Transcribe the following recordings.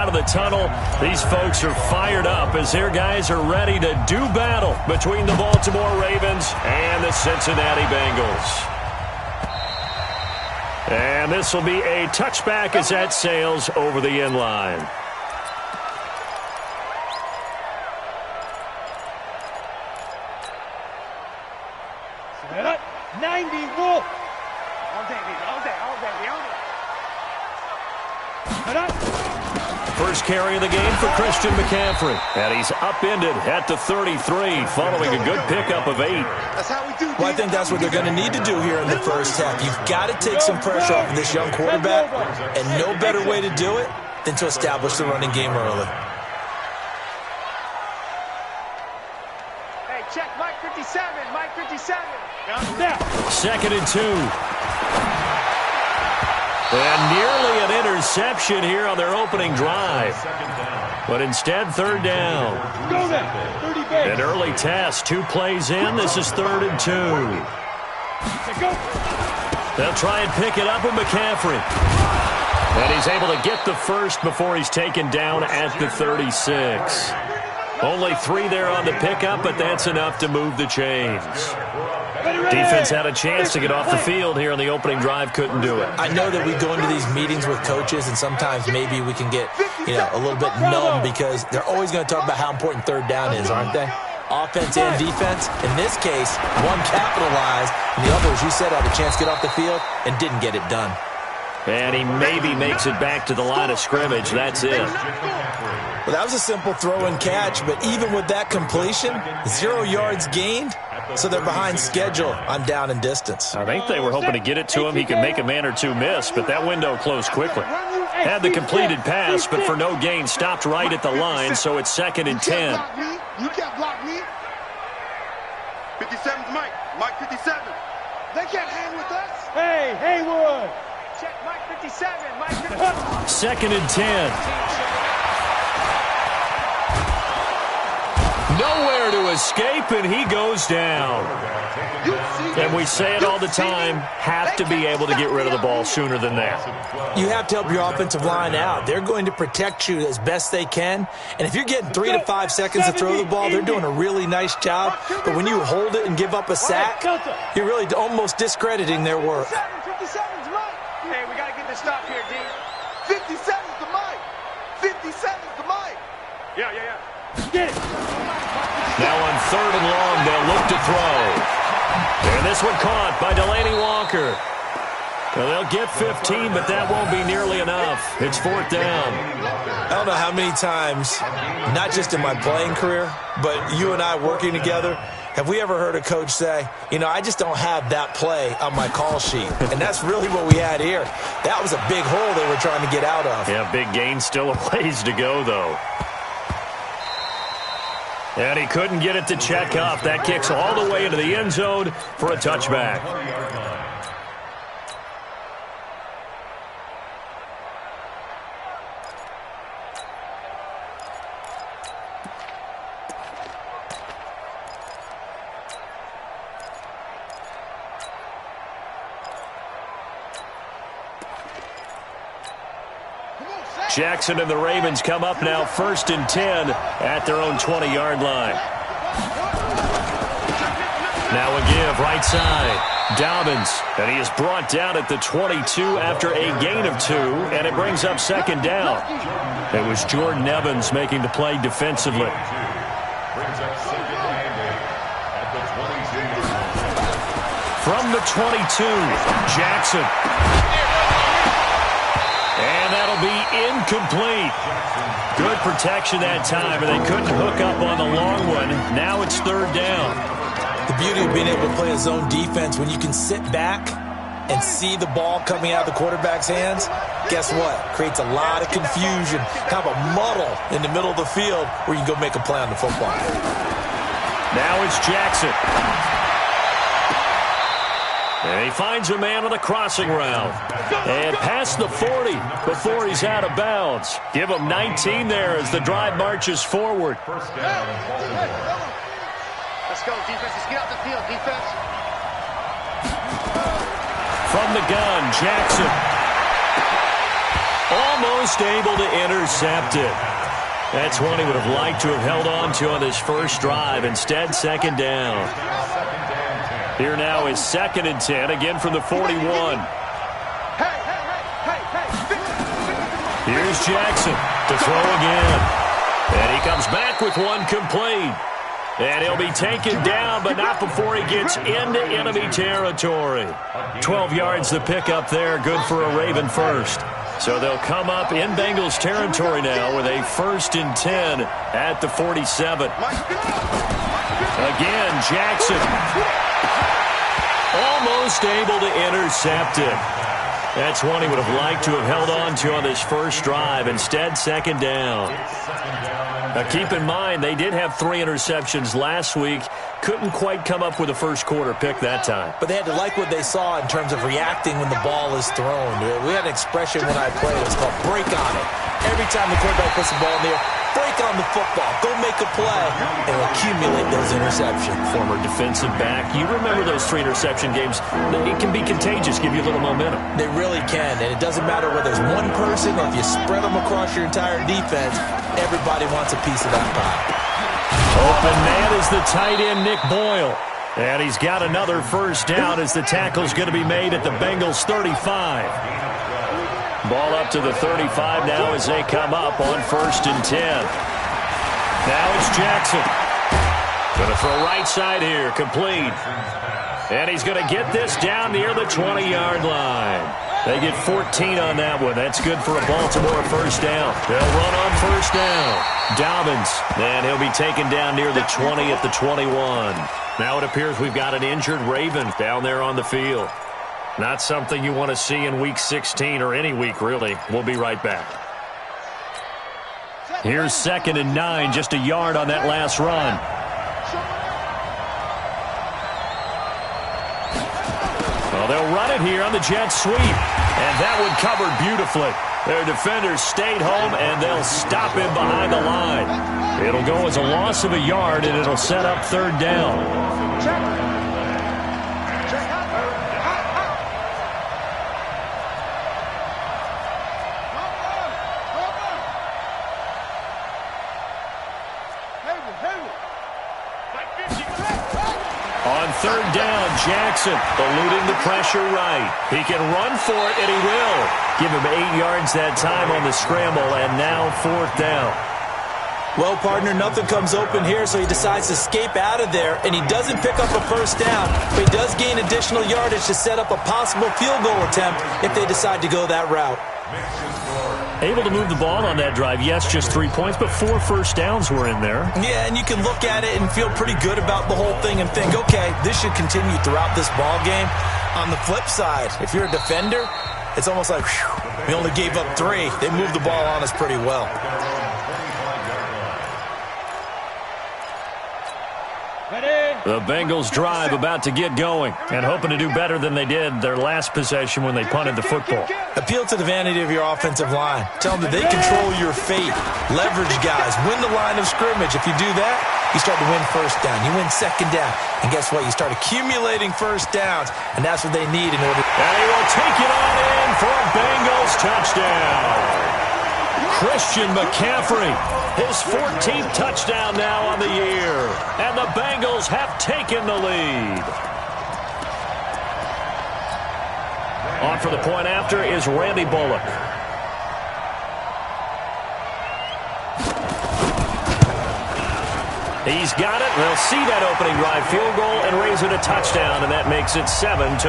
Out of the tunnel, these folks are fired up as their guys are ready to do battle between the Baltimore Ravens and the Cincinnati Bengals. And this will be a touchback as that sails over the end line. Set up, 90 Wolf. All day, baby, all day, all day, all day. Set up. First carry of the game for Christian McCaffrey. And he's upended at the 33 following a good pickup of 8. That's how we do. Well, I think that's what they're going to need to do here in the first half. You've got to take some pressure off of this young quarterback, and no better way to do it than to establish the running game early. Hey, check Mike 57, Mike 57. Second and 2. And nearly an interception here on their opening drive. But instead, third down. Go now, 30 base. An early test, 2 plays in. This is 3rd and 2. Go. They'll try and pick it up with McCaffrey. And he's able to get the first before he's taken down at the 36. Only 3 there on the pickup, but that's enough to move the chains. Defense had a chance to get off the field here on the opening drive, couldn't do it. I know that we go into these meetings with coaches, and sometimes maybe we can get, a little bit numb because they're always going to talk about how important third down is, aren't they? Offense and defense. In this case, one capitalized, and the other, as you said, had a chance to get off the field and didn't get it done. And he maybe makes it back to the line of scrimmage. That's it. Well, that was a simple throw and catch, but even with that completion, 0 yards gained, so they're behind schedule on down and distance. I think they were hoping to get it to him. He could make a man or two miss, but that window closed quickly. Had the completed pass, but for no gain, stopped right at the line, so it's 2nd and 10. You can't block me. 57's Mike. Mike 57. They can't hang with us. Hey, Haywood. Check Mike 57, Mike 57. 2nd and 10. Nowhere to escape, and he goes down. And we say it all the time, have to be able to get rid of the ball sooner than that. You have to help your offensive line out. They're going to protect you as best they can. And if you're getting 3 to 5 seconds to throw the ball, they're doing a really nice job. But when you hold it and give up a sack, you're really almost discrediting their work. 57's Mike. Hey, we got to get this stop here, D. 57's the Mike. 57's the Mike. Yeah. Get it. Now on 3rd and long, they'll look to throw. And this one caught by Delaney Walker. Well, they'll get 15, but that won't be nearly enough. It's 4th down. I don't know how many times, not just in my playing career, but you and I working together, have we ever heard a coach say, I just don't have that play on my call sheet. And that's really what we had here. That was a big hole they were trying to get out of. Yeah, big gain, still a ways to go, though. And he couldn't get it to check up. That kicks all the way into the end zone for a touchback. Jackson and the Ravens come up now 1st and 10 at their own 20-yard line. Now a give right side. Dobbins, and he is brought down at the 22 after a gain of 2, and it brings up 2nd down. It was Jordan Evans making the play defensively. From the 22, Jackson. And that'll be incomplete. Good protection that time, and they couldn't hook up on the long one. Now it's 3rd down. The beauty of being able to play a zone defense, when you can sit back and see the ball coming out of the quarterback's hands, guess what? Creates a lot of confusion, kind of a muddle in the middle of the field where you can go make a play on the football. Now it's Jackson. And he finds a man on the crossing route. And past the 40 before he's out of bounds. Give him 19 there as the drive marches forward. Let's go, defense. Let's get out the field, defense. From the gun, Jackson. Almost able to intercept it. That's one he would have liked to have held on to on this first drive. Instead, second down. Here now is 2nd and 10, again from the 41. Here's Jackson to throw again. And he comes back with one complete. And he'll be taken down, but not before he gets into enemy territory. 12 yards the pickup there, good for a Raven first. So they'll come up in Bengals territory now with a 1st and 10 at the 47. Again, Jackson almost able to intercept it. That's one he would have liked to have held on to on this first drive. Instead, second down. Now, keep in mind, they did have 3 interceptions last week. Couldn't quite come up with a first quarter pick that time. But they had to like what they saw in terms of reacting when the ball is thrown. We had an expression when I played. It's called break on it. Every time the quarterback puts the ball in the air, break on the football. Go make a play and accumulate those interceptions. Former defensive back. You remember those 3 interception games. It can be contagious, give you a little momentum. They really can, and it doesn't matter whether it's one person or if you spread them across your entire defense. Everybody wants a piece of that pie. Open man is the tight end, Nick Boyle. And he's got another first down as the tackle's going to be made at the Bengals 35. Ball up to the 35 now as they come up on 1st and 10. Now it's Jackson. Going to throw right side here, complete. And he's going to get this down near the 20-yard line. They get 14 on that one. That's good for a Baltimore first down. They'll run on first down. Dobbins, and he'll be taken down near the 20 at the 21. Now it appears we've got an injured Raven down there on the field. Not something you want to see in Week 16 or any week, really. We'll be right back. Here's 2nd and 9, just a yard on that last run. Well, they'll run it here on the jet sweep. And that one covered beautifully. Their defenders stayed home, and they'll stop him behind the line. It'll go as a loss of a yard, and it'll set up 3rd down. On 3rd down, Jackson eluding the pressure right. He can run for it, and he will. Give him 8 yards that time on the scramble, and now 4th down. Well, partner, nothing comes open here, so he decides to escape out of there, and he doesn't pick up a first down, but he does gain additional yardage to set up a possible field goal attempt if they decide to go that route. Able to move the ball on that drive. Yes, just 3 points, but 4 first downs were in there. Yeah, and you can look at it and feel pretty good about the whole thing and think, okay, this should continue throughout this ball game. On the flip side, if you're a defender, it's almost like, whew, we only gave up 3. They moved the ball on us pretty well. The Bengals drive about to get going and hoping to do better than they did their last possession when they punted the football. Appeal to the vanity of your offensive line. Tell them that they control your fate. Leverage guys. Win the line of scrimmage. If you do that, you start to win first down. You win second down. And guess what? You start accumulating first downs, and that's what they need in order. And he will take it on in for a Bengals touchdown. Christian McCaffrey, his 14th touchdown now on the year. And the Bengals have taken the lead. On for the point after is Randy Bullock. He's got it. They'll see that opening drive field goal and raise it a touchdown, and that makes it 7-3.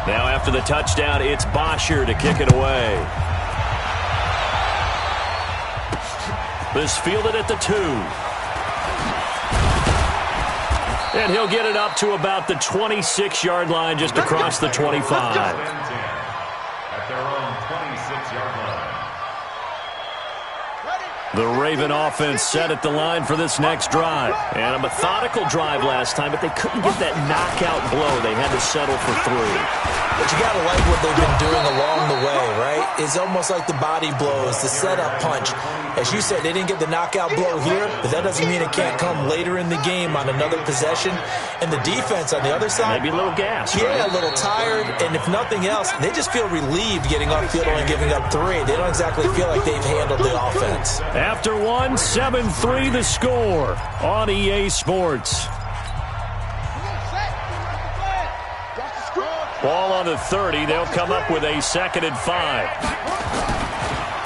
Now after the touchdown, it's Bosher to kick it away. This fielded at the 2. And he'll get it up to about the 26-yard line, just across the 25. The Raven offense set at the line for this next drive. And a methodical drive last time, but they couldn't get that knockout blow. They had to settle for 3. But you got to like what they've been doing along the way, right? It's almost like the body blows, the setup punch. As you said, they didn't get the knockout blow here, but that doesn't mean it can't come later in the game on another possession. And the defense on the other side, maybe a little gas. Yeah, right? A little tired. And if nothing else, they just feel relieved getting off field and giving up 3. They don't exactly feel like they've handled the offense. After 1, 7-3 the score on EA Sports. Ball on the 30. They'll come up with a 2nd and 5.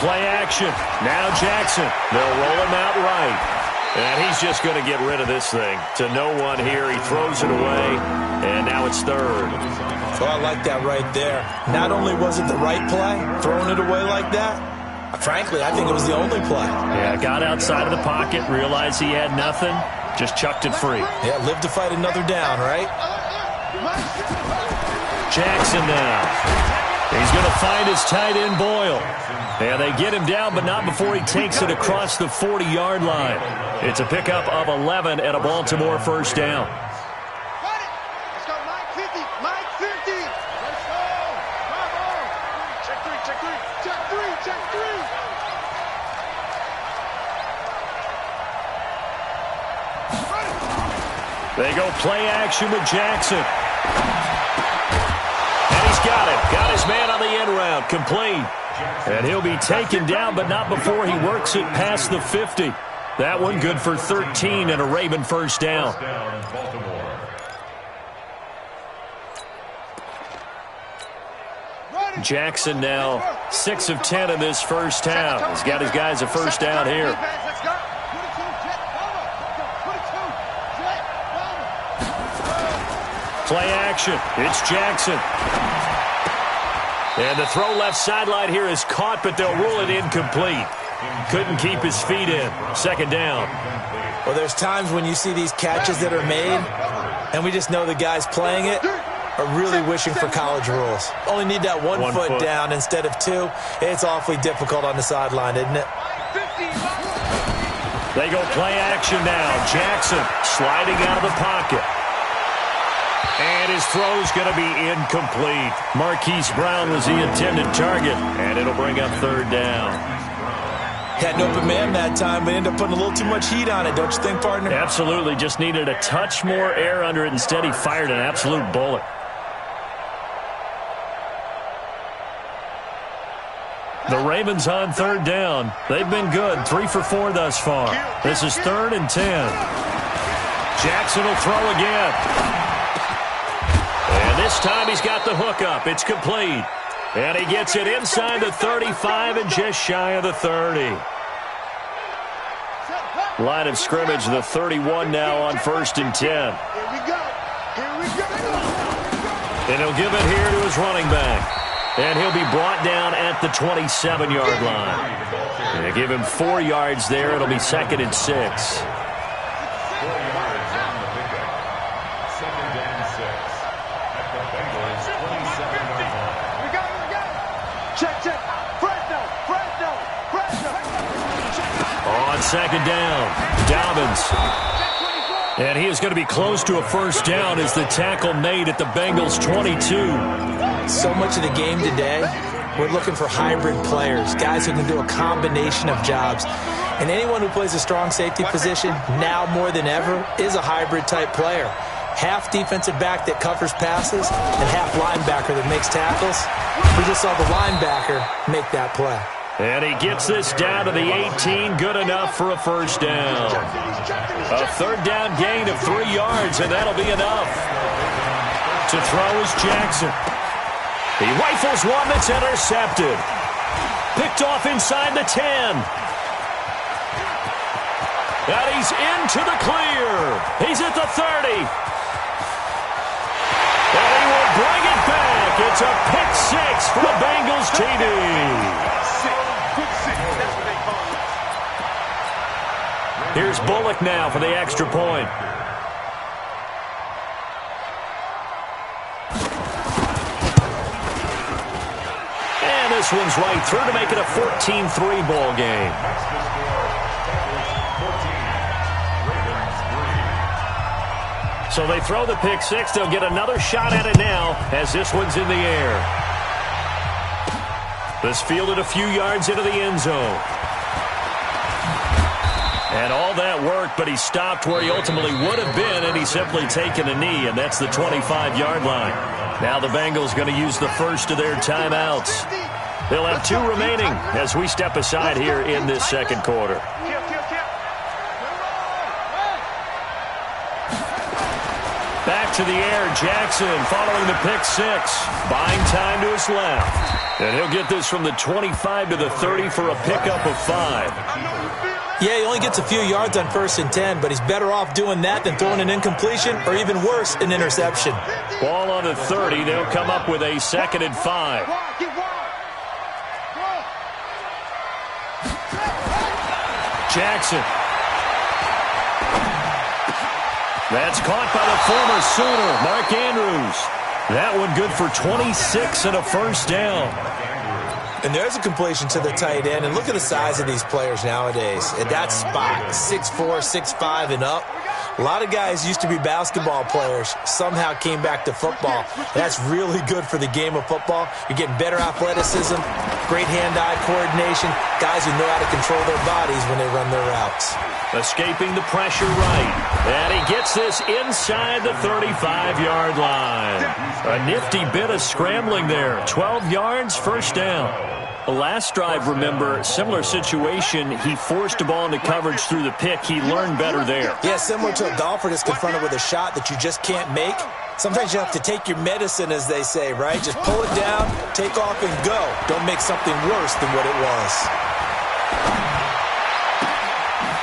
Play action. Now Jackson. They'll roll him out right. And he's just going to get rid of this thing. To no one here. He throws it away. And now it's 3rd. So I like that right there. Not only was it the right play, throwing it away like that, frankly, I think it was the only play. Yeah, got outside of the pocket, realized he had nothing, just chucked it free. Yeah, live to fight another down, right? Jackson now. He's going to find his tight end, Boyle. Yeah, they get him down, but not before he takes it across the 40-yard line. It's a pickup of 11 and a Baltimore first down. Let's go, Mike 50. Mike 50. Let's go. Bravo. Check 3, check 3. Check 3, check 3. They go play action with Jackson. And he's got it. Got his man on the end route. Complete. And he'll be taken down, but not before he works it past the 50. That one good for 13 and a Raven first down. Jackson now 6 of 10 in this first half. He's got his guys a first down here. Play action. It's Jackson. And the throw left sideline here is caught, but they'll rule it incomplete. Couldn't keep his feet in. 2nd down. Well, there's times when you see these catches that are made, and we just know the guys playing it are really wishing for college rules. Only need that one foot down instead of 2. It's awfully difficult on the sideline, isn't it? They go play action now. Jackson sliding out of the pocket. And his throw's going to be incomplete. Marquise Brown was the intended target, and it'll bring up 3rd down. Had an open man that time, but ended up putting a little too much heat on it, don't you think, partner? Absolutely. Just needed a touch more air under it. Instead, he fired an absolute bullet. The Ravens on 3rd down. They've been good. 3 for 4 thus far. This is 3rd and 10. Jackson will throw again. And this time he's got the hook up. It's complete. And he gets it inside the 35 and just shy of the 30. Line of scrimmage, the 31 now on 1st and 10. Here we go. Here we go. And he'll give it here to his running back. And he'll be brought down at the 27-yard line. And they give him 4 yards there. It'll be 2nd and 6. On 2nd down, Dobbins. And he is going to be close to a first down as the tackle made at the Bengals' 22. So much of the game today, we're looking for hybrid players, guys who can do a combination of jobs. And anyone who plays a strong safety position, now more than ever, is a hybrid-type player. Half defensive back that covers passes and half linebacker that makes tackles. We just saw the linebacker make that play. And he gets this down to the 18, good enough for a first down. A 3rd down gain of 3 yards, and that'll be enough. To throw is Jackson. He rifles one that's intercepted. Picked off inside the 10. And he's into the clear. He's at the 30. And he will bring it back. It's a pick 6 for the Bengals TD. Here's Bullock now for the extra point. And this one's right through to make it a 14-3 ball game. So they throw the pick six. They'll get another shot at it now as this one's in the air. This fielded a few yards into the end zone. And all that work, but he stopped where he ultimately would have been, and he's simply taken a knee, and that's the 25-yard line. Now the Bengals going to use the first of their timeouts. They'll have 2 remaining as we step aside here in this second quarter. Back to the air, Jackson following the pick six. Buying time to his left. And he'll get this from the 25 to the 30 for a pickup of 5. Yeah, he only gets a few yards on 1st and 10, but he's better off doing that than throwing an incompletion or even worse, an interception. Ball on the 30. They'll come up with a 2nd and 5. Jackson. That's caught by the former Sooner, Mark Andrews. That one good for 26 and a first down. And there's a completion to the tight end. And look at the size of these players nowadays. At that spot, 6'4", 6'5", and up. A lot of guys used to be basketball players, somehow came back to football. That's really good for the game of football. You're getting better athleticism, great hand-eye coordination, guys who know how to control their bodies when they run their routes. Escaping the pressure right. And he gets this inside the 35-yard line. A nifty bit of scrambling there. 12 yards, first down. The last drive, remember, similar situation. He forced a ball into coverage through the pick. He learned better there. Yeah, similar to a golfer that's confronted with a shot that you just can't make. Sometimes you have to take your medicine, as they say, right? Just pull it down, take off, and go. Don't make something worse than what it was.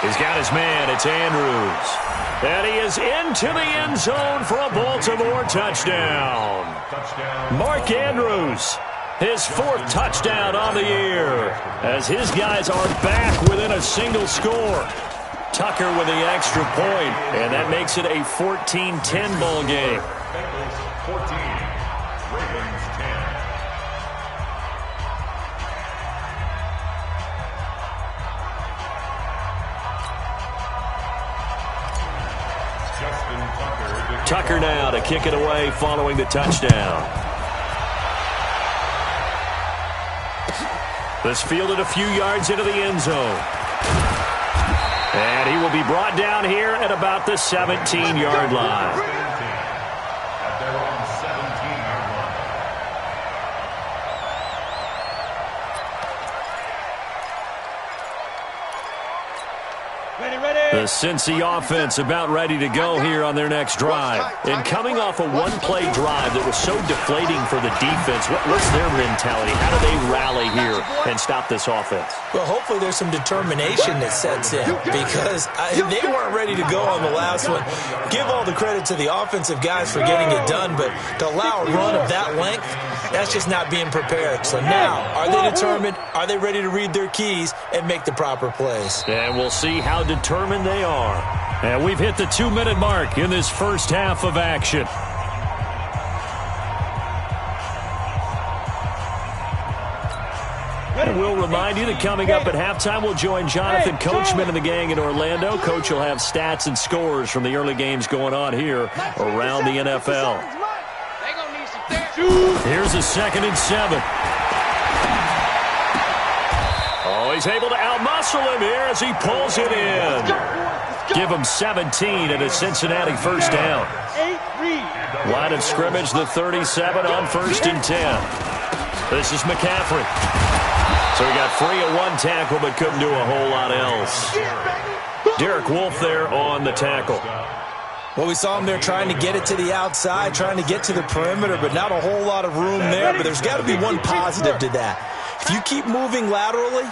He's got his man. It's Andrews. And he is into the end zone for a Baltimore touchdown. Mark Andrews, his 4th touchdown on the year, as his guys are back within a single score. Tucker with the extra point, and that makes it a 14-10 ball game. Bengals 14, Ravens 10. Tucker now to kick it away following the touchdown. This fielded a few yards into the end zone. And he will be brought down here at about the 17-yard line. At their own 17-yard line. The Cincy offense about ready to go here on their next drive. And coming off a one-play drive that was so deflating for the defense, what's their mentality? How do they rally here and stop this offense? Well, hopefully there's some determination that sets in, because they weren't ready to go on the last one. Give all the credit to the offensive guys for getting it done, but to allow a run of that length, that's just not being prepared. So now, are they determined? Are they ready to read their keys and make the proper plays? And we'll see how determined they are. And we've hit the 2-minute mark in this first half of action. And we'll remind you that coming up at halftime, we'll join Jonathan Coachman and the gang in Orlando. Coach will have stats and scores from the early games going on here around the NFL. Here's a 2nd and 7. Oh, he's able to outmuscle him here as he pulls it in. Give him 17 and a Cincinnati first down. Line of scrimmage, the 37 on 1st and 10. This is McCaffrey. So he got free of one tackle but couldn't do a whole lot else. Derek Wolfe there on the tackle. Well, we saw him there trying to get it to the outside, trying to get to the perimeter, but not a whole lot of room there. But there's got to be one positive to that. If you keep moving laterally,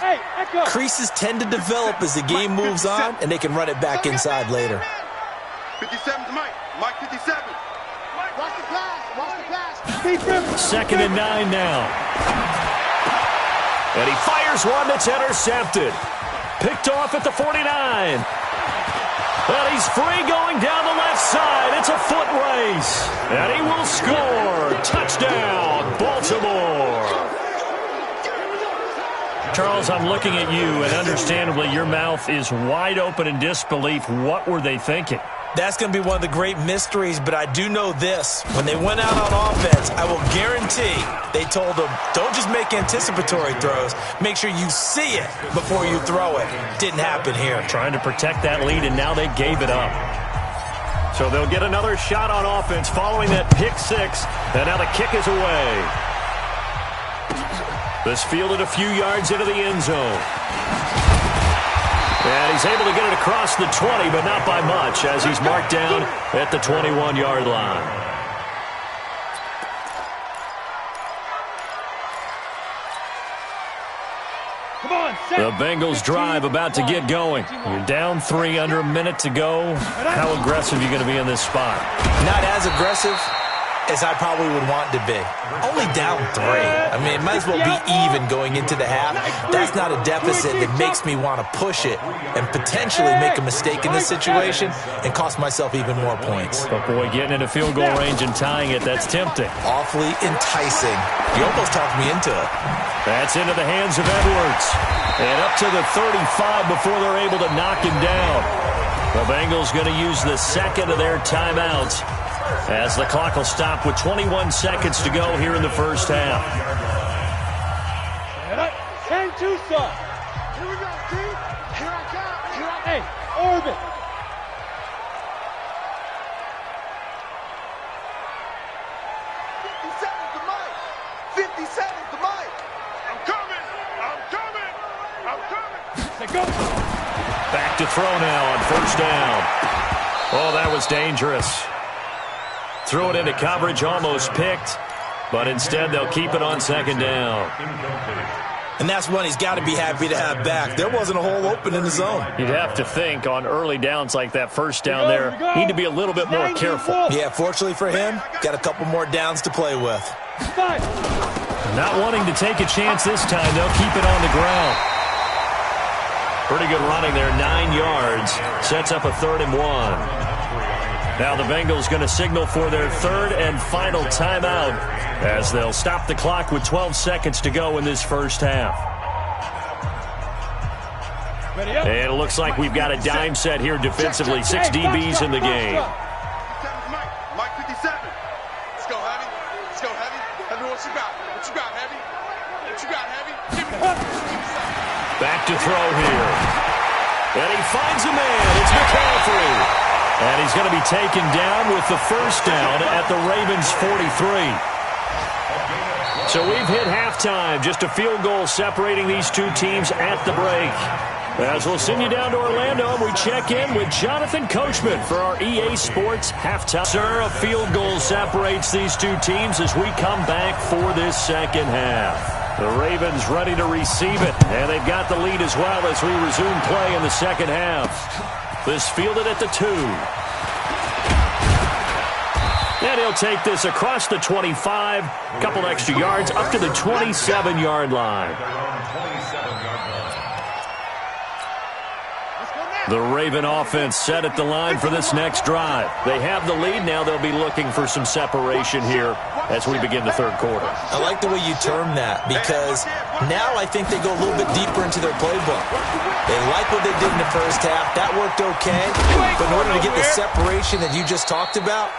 creases tend to develop as the game moves on, and they can run it back inside later. 57 to Mike. Mike 57. Watch the pass. Watch the pass. 2nd and 9 now. And he fires one that's intercepted. Picked off at the 49. And he's free going down the left side. It's a foot race. And he will score. Touchdown, Baltimore. Charles, I'm looking at you, and understandably, your mouth is wide open in disbelief. What were they thinking? That's going to be one of the great mysteries, but I do know this. When they went out on offense, I will guarantee they told them, don't just make anticipatory throws. Make sure you see it before you throw it. Didn't happen here. Trying to protect that lead, and now they gave it up. So they'll get another shot on offense following that pick six, and now the kick is away. This fielded a few yards into the end zone. And he's able to get it across the 20, but not by much, as he's marked down at the 21-yard line. Come on, The Bengals drive about to get going. You're down 3, under a minute to go. How aggressive are you going to be in this spot? Not as aggressive as I probably would want to be. Only down 3. I mean, it might as well be even going into the half. That's not a deficit that makes me want to push it and potentially make a mistake in this situation and cost myself even more points. But boy, getting into field goal range and tying it, that's tempting. Awfully enticing. You almost talked me into it. That's into the hands of Edwards. And up to the 35 before they're able to knock him down. The Bengals going to use the second of their timeouts, as the clock will stop with 21 seconds to go here in the first half. 10-2, son. Here we go, T. Here I come. Here I Hey, orbit. the mic. 57's the mic. I'm coming. I'm coming. I'm coming. Say go. Back to throw now on first down. Oh, that was dangerous. Threw it into coverage, almost picked, but instead they'll keep it on second down. And that's one he's got to be happy to have back. There wasn't a hole open in the zone. You'd have to think on early downs like that first down there, need to be a little bit more careful. Yeah, fortunately for him, got a couple more downs to play with. Not wanting to take a chance this time, they'll keep it on the ground. Pretty good running there, 9 yards. Sets up a 3rd and 1. Now the Bengals going to signal for their third and final timeout, as they'll stop the clock with 12 seconds to go in this first half. And it looks like we've got a dime set here defensively. 6 DBs in the game. Mike 57. Let's go, Heavy. Let's go, Heavy. Heavy, what you got? What you got, Heavy? What you got, Heavy? Give me Back to throw here. And he finds a man. It's McCaffrey. And he's going to be taken down with the first down at the Ravens' 43. So we've hit halftime. Just a field goal separating these two teams at the break. As we'll send you down to Orlando, and we check in with Jonathan Coachman for our EA Sports halftime. Sir, a field goal separates these two teams as we come back for this second half. The Ravens ready to receive it, and they've got the lead as well as we resume play in the second half. This fielded at the 2. And he'll take this across the 25, couple extra yards, up to the 27-yard line. The Raven offense set at the line for this next drive. They have the lead. Now they'll be looking for some separation here as we begin the third quarter. I like the way you term that, because now I think they go a little bit deeper into their playbook. They like what they did in the first half. That worked okay. But in order to get the separation that you just talked about,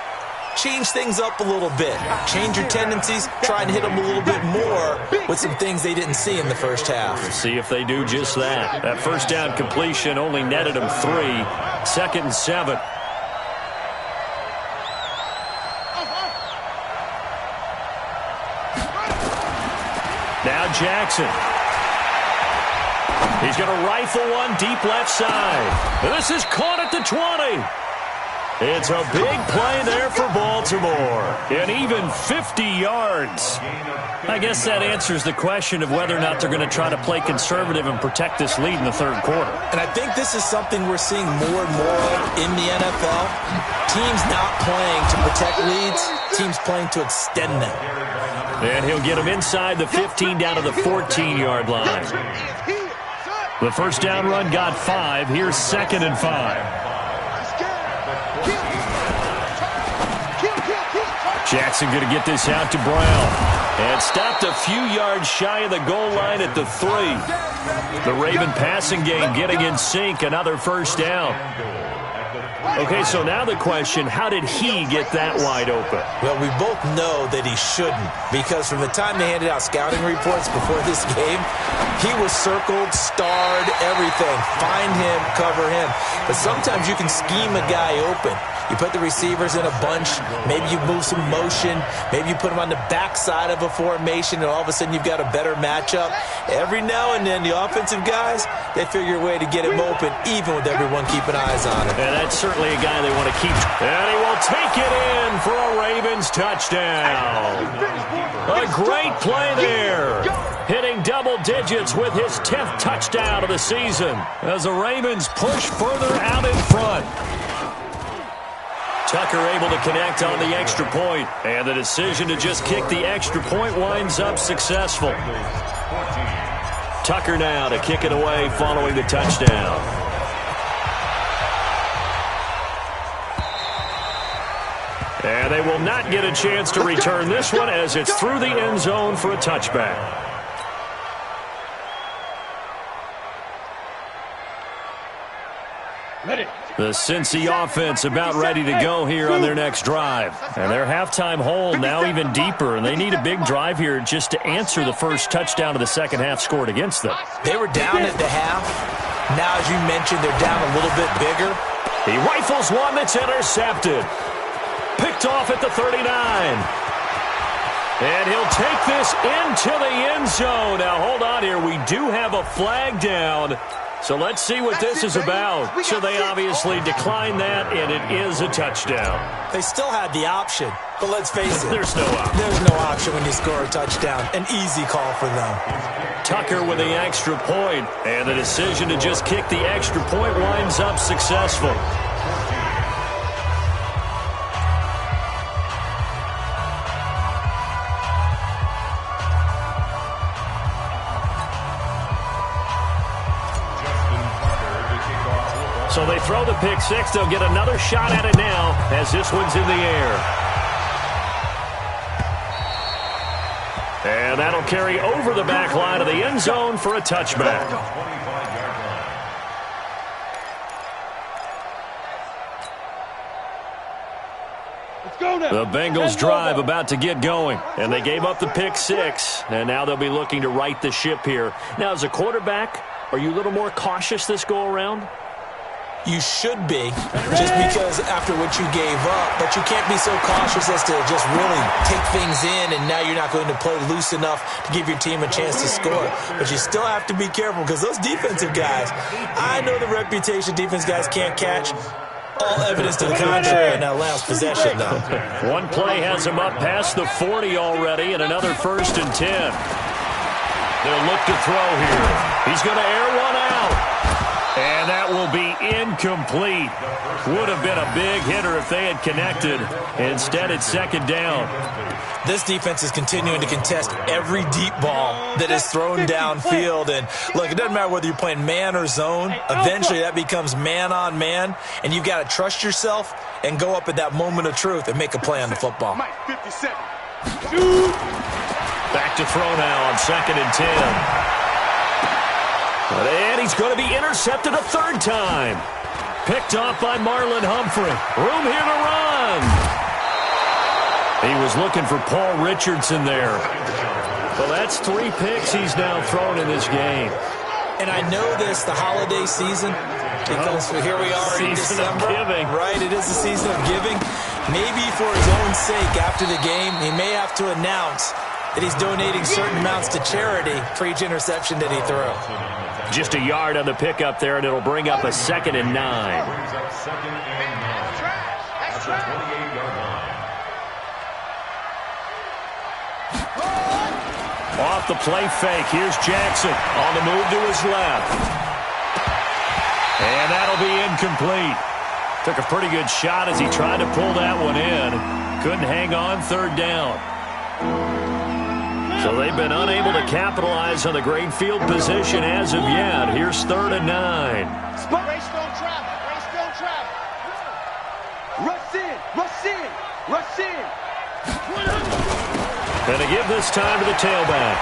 change things up a little bit. Change your tendencies. Try and hit them a little bit more with some things they didn't see in the first half. See if they do just that. That first down completion only netted them 3. 2nd and 7. Now Jackson. He's going to rifle one deep left side. And this is caught at the 20. It's a big play there for Baltimore. And even 50 yards. I guess that answers the question of whether or not they're going to try to play conservative and protect this lead in the third quarter. And I think this is something we're seeing more and more of in the NFL. Teams not playing to protect leads, teams playing to extend them. And he'll get him inside the 15 down to the 14-yard line. The first down run got 5. Here's 2nd and 5. Jackson going to get this out to Brown. And stopped a few yards shy of the goal line at the 3. The Raven passing game getting in sync. Another first down. Okay, so now the question, how did he get that wide open? Well, we both know that he shouldn't, because from the time they handed out scouting reports before this game, he was circled, starred, everything. Find him, cover him. But sometimes you can scheme a guy open. You put the receivers in a bunch. Maybe you move some motion. Maybe you put them on the backside of a formation, and all of a sudden you've got a better matchup. Every now and then, the offensive guys, they figure a way to get him open, even with everyone keeping eyes on him. And that's certainly a guy they want to keep. And he will take it in for a Ravens touchdown. A great play there. Hitting double digits with his 10th touchdown of the season as the Ravens push further out in front. Tucker able to connect on the extra point, and the decision to just kick the extra point winds up successful. Tucker now to kick it away following the touchdown. And they will not get a chance to return this one as it's through the end zone for a touchback. The Cincy offense about ready to go here on their next drive. And their halftime hole now even deeper, and they need a big drive here just to answer the first touchdown of the second half scored against them. They were down at the half. Now, as you mentioned, they're down a little bit bigger. He rifles one that's intercepted. Picked off at the 39. And he'll take this into the end zone. Now, hold on here. We do have a flag down. So let's see what this is about. So they obviously declined that, and it is a touchdown. They still had the option, but let's face it. There's no option. There's no option when you score a touchdown. An easy call for them. Tucker with the extra point, and the decision to just kick the extra point winds up successful. So they throw the pick six. They'll get another shot at it now as this one's in the air. And that'll carry over the back line of the end zone for a touchback. The Bengals drive about to get going, and they gave up the pick six, and now they'll be looking to right the ship here. Now, as a quarterback, are you a little more cautious this go-around? You should be, just because after what you gave up, but you can't be so cautious as to just really take things in, and now you're not going to play loose enough to give your team a chance to score. But you still have to be careful, because those defensive guys, I know the reputation defense guys can't catch. All evidence to the contrary in that last possession, though. One play has him up past the 40 already, and another 1st and 10. They'll look to throw here. He's going to air one out. And that will be incomplete. Would have been a big hitter if they had connected. Instead, it's second down. This defense is continuing to contest every deep ball that is thrown downfield. And, look, it doesn't matter whether you're playing man or zone. Eventually, that becomes man-on-man. And you've got to trust yourself and go up at that moment of truth and make a play on the football. Back to throw now on 2nd and 10. And he's going to be intercepted a third time. Picked off by Marlon Humphrey. Room here to run. He was looking for Paul Richardson there. Well, that's 3 picks he's now thrown in this game. And I know this, the holiday season, because here we are in December. Giving. Right, it is the season of giving. Maybe for his own sake, after the game, he may have to announce that he's donating certain amounts to charity for each interception that he threw. Just a yard on the pickup there, and it'll bring up a 2nd and 9. Off the play fake. Here's Jackson on the move to his left. And that'll be incomplete. Took a pretty good shot as he tried to pull that one in. Couldn't hang on 3rd down. So they've been unable to capitalize on the great field position as of yet. Here's 3rd and 9. Race don't travel. Race don't travel. Rush in. Rush in. Rush in. And to give this time to the tailback.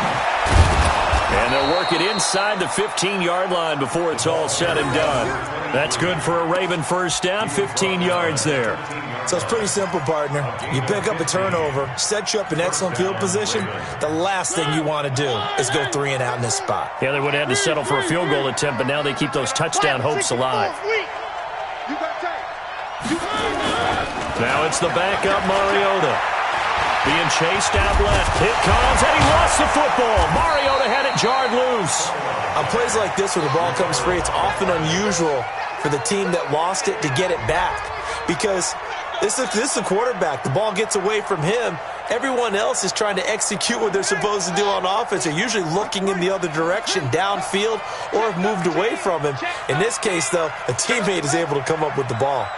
And they'll work it inside the 15-yard line before it's all said and done. That's good for a Raven first down, 15 yards there. So it's pretty simple, partner. You pick up a turnover, set you up in excellent field position. The last thing you want to do is go 3 and out in this spot. Yeah, they would have had to settle for a field goal attempt, but now they keep those touchdown hopes alive. Now it's the backup Mariota. Being chased out left. Hit comes, and he lost the football. Mariota had it jarred loose. On plays like this, when the ball comes free, it's often unusual for the team that lost it to get it back. Because this is a quarterback. The ball gets away from him. Everyone else is trying to execute what they're supposed to do on offense. They're usually looking in the other direction, downfield, or have moved away from him. In this case, though, a teammate is able to come up with the ball.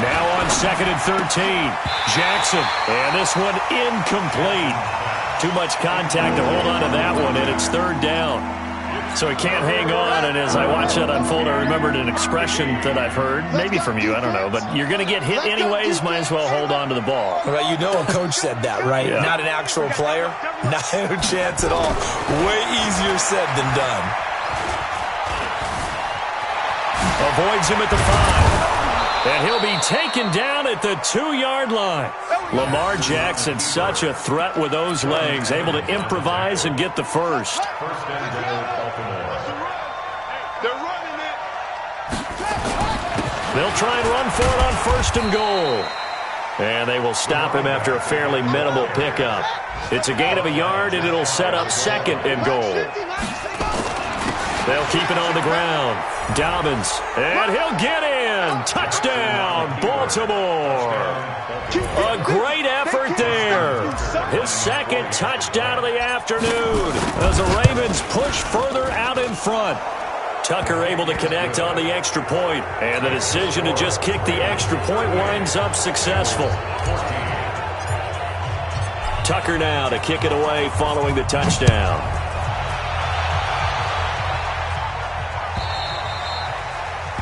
Now on 2nd and 13, Jackson, and this one incomplete. Too much contact to hold on to that one, and it's 3rd down. So he can't hang on, and as I watch that unfold, I remembered an expression that I've heard, maybe from you, I don't know, but you're going to get hit anyways, might as well hold on to the ball. Well, you know a coach said that, right? Yeah. Not an actual player? Not a chance at all. Way easier said than done. Avoids him at the 5. And he'll be taken down at the 2-yard line. Lamar Jackson, such a threat with those legs, able to improvise and get the first. First and goal, Baltimore. They're running it. They'll try and run for it on 1st and goal. And they will stop him after a fairly minimal pickup. It's a gain of a yard, and it'll set up 2nd and goal. They'll keep it on the ground. Dobbins, and he'll get in. Touchdown, Baltimore. A great effort there. His 2nd touchdown of the afternoon as the Ravens push further out in front. Tucker able to connect on the extra point, and the decision to just kick the extra point winds up successful. Tucker now to kick it away following the touchdown.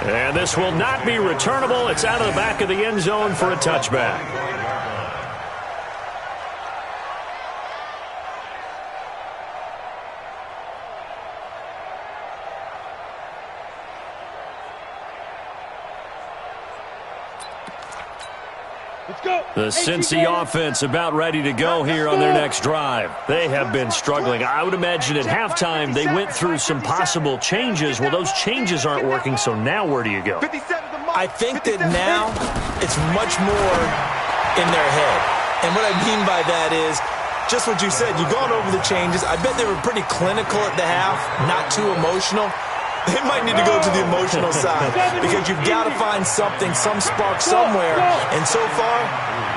And this will not be returnable. It's out of the back of the end zone for a touchback. The Cincy offense about ready to go here on their next drive. They have been struggling. I would imagine at halftime they went through some possible changes. Well, those changes aren't working, so now where do you go? I think that now it's much more in their head. And what I mean by that is just what you said. You've gone over the changes. I bet they were pretty clinical at the half, not too emotional. They might need to go to the emotional side because you've got to find something, some spark somewhere. And so far,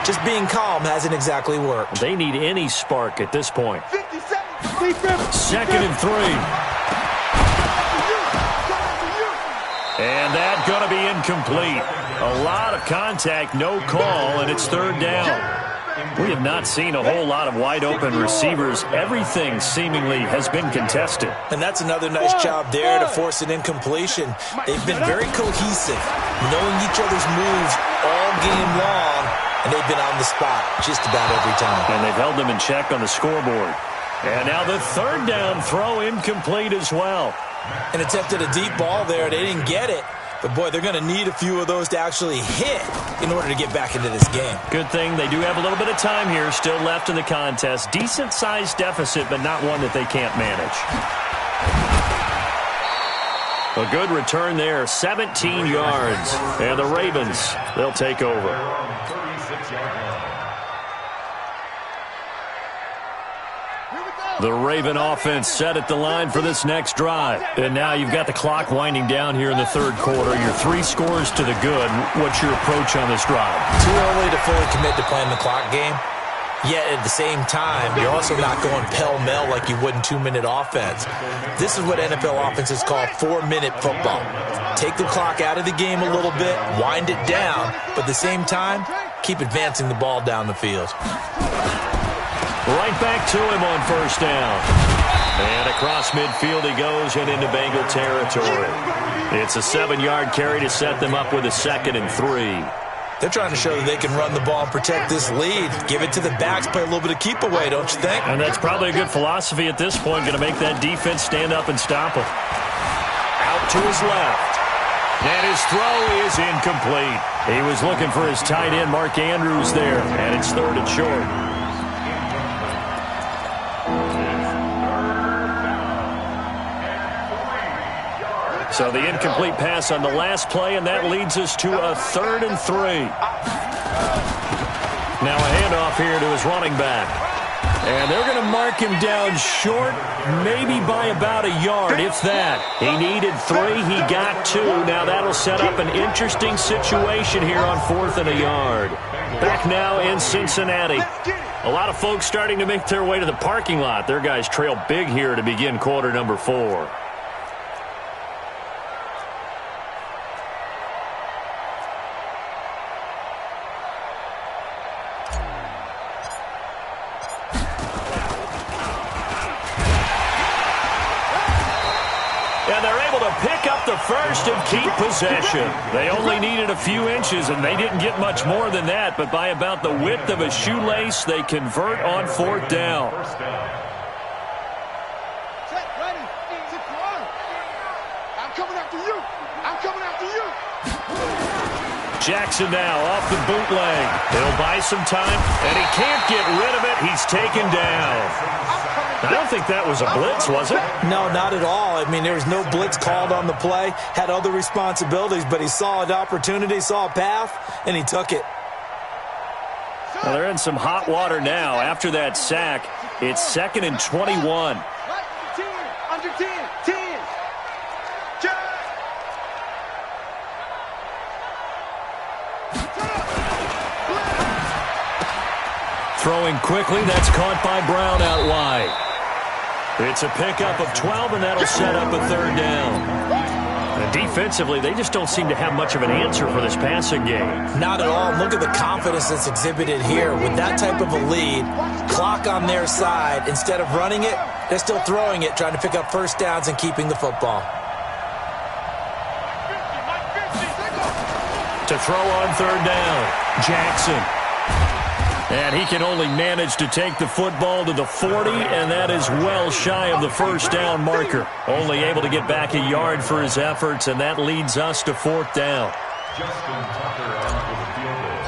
just being calm hasn't exactly worked. They need any spark at this point. 2nd and 3. And that's going to be incomplete. A lot of contact, no call, and it's 3rd down. We have not seen a whole lot of wide-open receivers. Everything seemingly has been contested. And that's another nice job there to force an incompletion. They've been very cohesive, knowing each other's moves all game long, and they've been on the spot just about every time. And they've held them in check on the scoreboard. And now the 3rd down throw incomplete as well. And attempted a deep ball there. They didn't get it. But, boy, they're going to need a few of those to actually hit in order to get back into this game. Good thing they do have a little bit of time here still left in the contest. Decent-sized deficit, but not one that they can't manage. A good return there, 17 yards. And the Ravens, they'll take over. 36-yard line. The Raven offense set at the line for this next drive. And now you've got the clock winding down here in the 3rd quarter. Your 3 scores to the good. What's your approach on this drive? Too early to fully commit to playing the clock game. Yet at the same time, you're also not going pell-mell like you would in 2-minute offense. This is what NFL offenses call 4-minute football. Take the clock out of the game a little bit, wind it down, but at the same time, keep advancing the ball down the field. Right back to him on 1st down. And across midfield he goes and into Bengal territory. It's a 7-yard carry to set them up with a 2nd and 3. They're trying to show that they can run the ball and protect this lead. Give it to the backs, play a little bit of keep away, don't you think? And that's probably a good philosophy at this point, going to make that defense stand up and stop him. Out to his left. And his throw is incomplete. He was looking for his tight end, Mark Andrews, there, and it's 3rd and short. So the incomplete pass on the last play, and that leads us to a 3rd and 3. Now a handoff here to his running back. And they're going to mark him down short, maybe by about a yard, if that. He needed 3. He got 2. Now that'll set up an interesting situation here on 4th and a yard. Back now in Cincinnati. A lot of folks starting to make their way to the parking lot. Their guys trail big here to begin quarter number 4. And they're able to pick up the first and keep possession. They only needed a few inches, and they didn't get much more than that. But by about the width of a shoelace, they convert on 4th down. Set, ready, sit down. I'm coming after you. I'm coming after you. Jackson now off the bootleg. He'll buy some time, and he can't get rid of it. He's taken down. I don't think that was a blitz, was it? No, not at all. I mean, there was no blitz called on the play. Had other responsibilities, but he saw an opportunity, saw a path, and he took it. Well, they're in some hot water now. After that sack, it's 2nd and 21. Under 10, 10. Throwing quickly, that's caught by Brown out wide. It's a pickup of 12, and that'll set up a 3rd down. And defensively, they just don't seem to have much of an answer for this passing game. Not at all. Look at the confidence that's exhibited here. With that type of a lead, clock on their side, instead of running it, they're still throwing it, trying to pick up first downs and keeping the football. To throw on 3rd down, Jackson. And he can only manage to take the football to the 40, and that is well shy of the first down marker. Only able to get back a yard for his efforts, and that leads us to 4th down. Justin Tucker on for the field goal.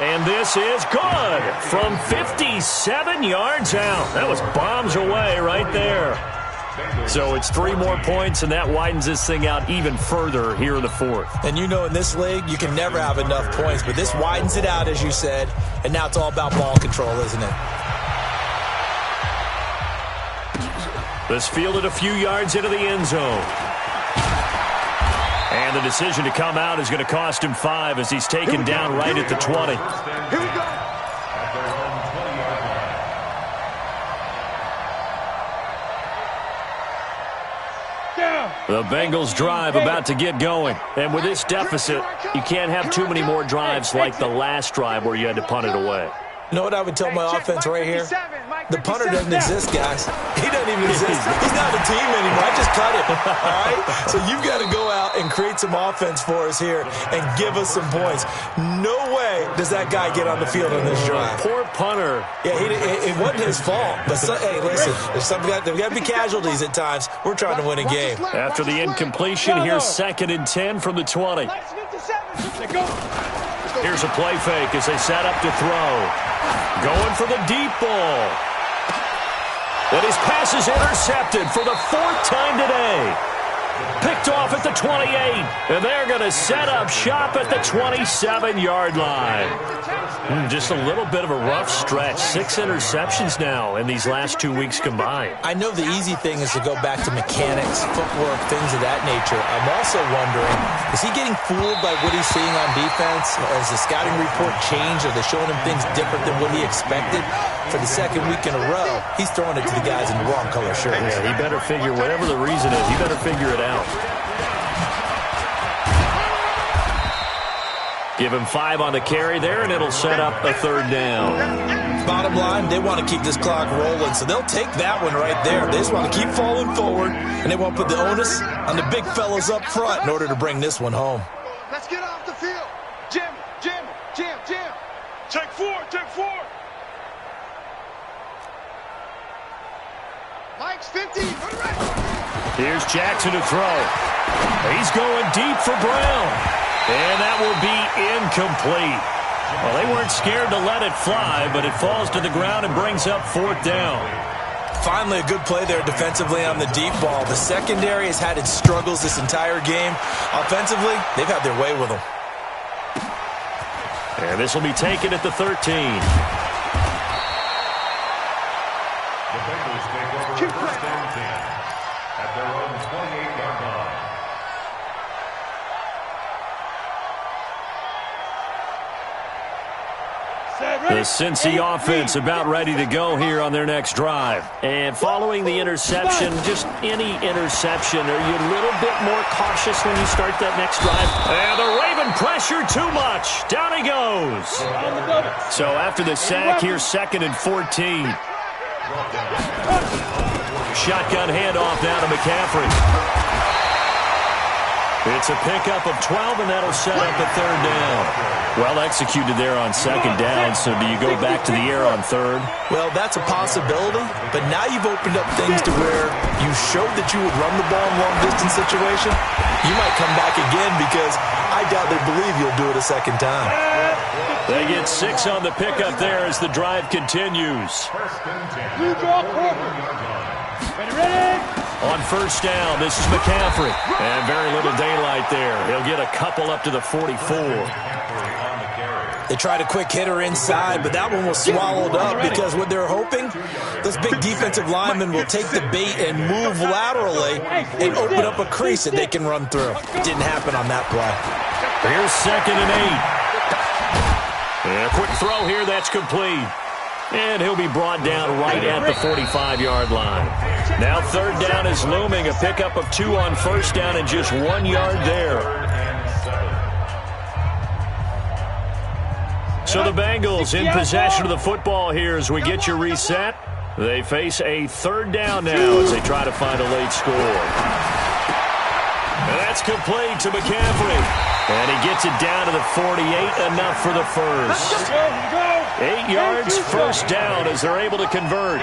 And this is good from 57 yards out. That was bombs away right there. So it's 3 more points, and that widens this thing out even further here in the 4th. And you know in this league, you can never have enough points, but this widens it out, as you said, and now it's all about ball control, isn't it? This fielded a few yards into the end zone. And the decision to come out is going to cost him 5 as he's taken down right at the 20. Here we go. The Bengals drive about to get going. And with this deficit, you can't have too many more drives like the last drive where you had to punt it away. You know what I would tell my offense right here? The punter doesn't exist, guys. He doesn't even exist. He's not a team anymore. I just cut him, all right? So you've got to go out and create some offense for us here and give us some points. No way does that guy get on the field on this drive. Poor punter. Yeah, it wasn't his fault. But, hey, listen, there's got to be casualties at times. We're trying to win a game. After the incompletion, here's 2nd and 10 from the 20. Here's a play fake as they set up to throw. Going for the deep ball. And his pass is intercepted for the 4th time today. Picked off at the 28. And they're going to set up shop at the 27-yard line. Just a little bit of a rough stretch. 6 interceptions now in these last 2 weeks combined. I know the easy thing is to go back to mechanics, footwork, things of that nature. I'm also wondering, is he getting fooled by what he's seeing on defense? Has the scouting report changed? Are they showing him things different than what he expected? For the 2nd week in a row, he's throwing it to the guys in the wrong color shirts. Yeah, he better figure, whatever the reason is, he better figure it out. Give him 5 on the carry there, and it'll set up a 3rd down. Bottom line, they want to keep this clock rolling, so they'll take that one right there. They just want to keep falling forward, and they want to put the onus on the big fellows up front in order to bring this one home. Let's get off the field. Jim. Take four. Mike's 50. Here's Jackson to throw. He's going deep for Brown. And that will be incomplete. Well, they weren't scared to let it fly, but it falls to the ground and brings up 4th down. Finally, a good play there defensively on the deep ball. The secondary has had its struggles this entire game. Offensively, they've had their way with them. And this will be taken at the 13. The Bengals take over first and 10 at their own 28-yard line. The Cincy offense about ready to go here on their next drive. And following the interception, just any interception, are you a little bit more cautious when you start that next drive? And the Raven pressure too much. Down he goes. So after the sack, here's 2nd and 14. Shotgun handoff now to McCaffrey. It's a pickup of 12, and that'll set up a 3rd down. Well executed there on 2nd down, so do you go back to the air on 3rd? Well, that's a possibility, but now you've opened up things to where you showed that you would run the ball in long-distance situation. You might come back again because I doubt they believe you'll do it a 2nd time. They get 6 on the pickup there as the drive continues. First and 10. Blue draw quarter. Ready? On 1st down, this is McCaffrey. And very little daylight there. He'll get a couple up to the 44. They tried a quick hitter inside, but that one was swallowed up because what they're hoping, those big defensive linemen will take the bait and move laterally and open up a crease that they can run through. Didn't happen on that play. Here's 2nd and 8. And a quick throw here, that's complete. And he'll be brought down right at the 45-yard line. Now 3rd down is looming, a pickup of 2 on 1st down and just 1 yard there. So the Bengals in possession of the football here as we get your reset. They face a 3rd down now as they try to find a late score. And that's complete to McCaffrey. And he gets it down to the 48, enough for the first. 8 yards, 1st down as they're able to convert.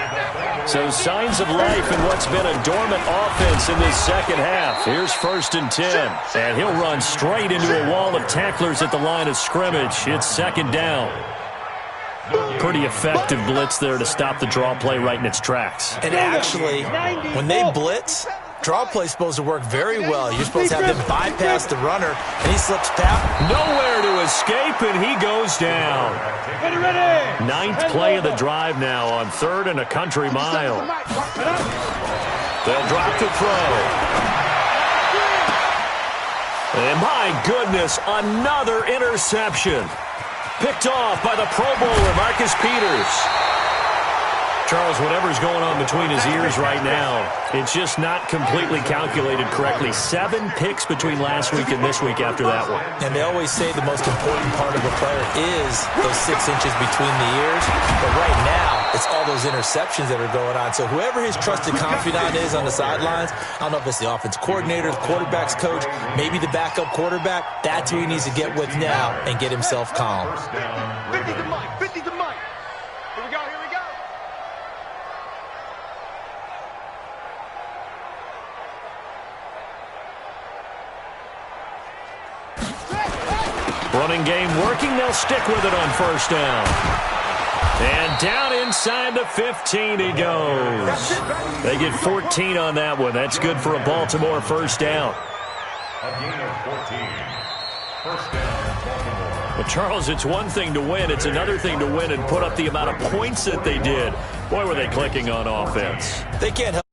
So signs of life in what's been a dormant offense in this 2nd half. Here's 1st and 10. And he'll run straight into a wall of tacklers at the line of scrimmage. It's 2nd down. Pretty effective blitz there to stop the draw play right in its tracks. And actually, when they blitz, draw play's supposed to work very well. You're supposed to have them bypass the runner, and he slips past. Nowhere to escape, and he goes down. 9th play of the drive now on 3rd and a country mile. They'll drop the throw. And my goodness, another interception. Picked off by the Pro Bowler, Marcus Peters. Charles, whatever's going on between his ears right now, it's just not completely calculated correctly. 7 picks between last week and this week after that one. And they always say the most important part of a player is those 6 inches between the ears. But right now, it's all those interceptions that are going on. So whoever his trusted confidant is on the sidelines, I don't know if it's the offense coordinator, the quarterback's coach, maybe the backup quarterback, that's who he needs to get with now and get himself calm. 50 to Mike. 50 to Mike. Here we go. Running game working. They'll stick with it on 1st down. And down inside the 15 he goes. They get 14 on that one. That's good for a Baltimore 1st down. A gain of 14. 1st down, Baltimore. Well, Charles, it's one thing to win. It's another thing to win and put up the amount of points that they did. Boy, were they clicking on offense. They can't help